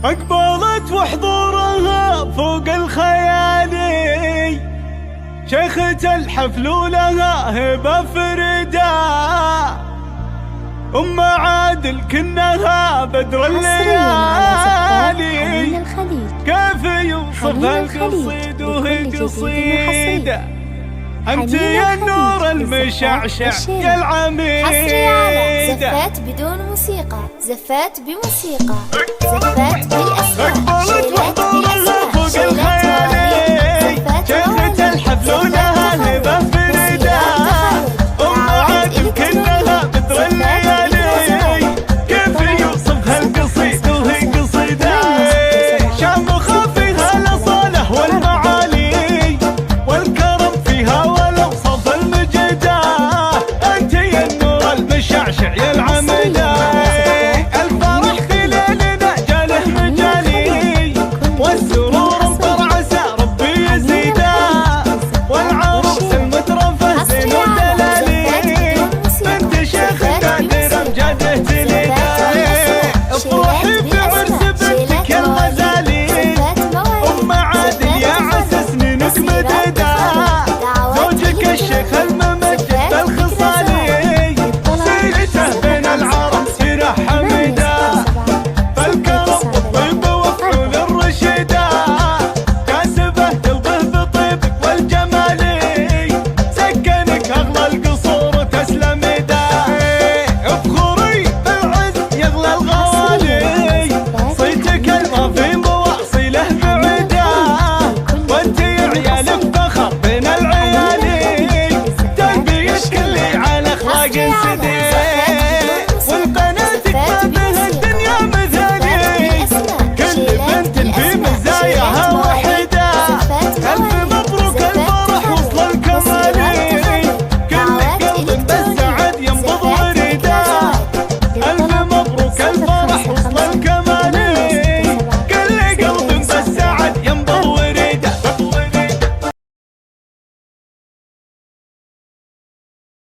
أقبلت وحضورها فوق الخيالي، شيخة الحفل ولها هبة فريدة، أم عادل كنها بدر الليالي، كيف يوصفها القصيد وهي قصيدة، أنت يا النور المشعشع يا العميدة. حصري على زفات بدون موسيقى، زفات بموسيقى، زفات بالأسماء، شيلات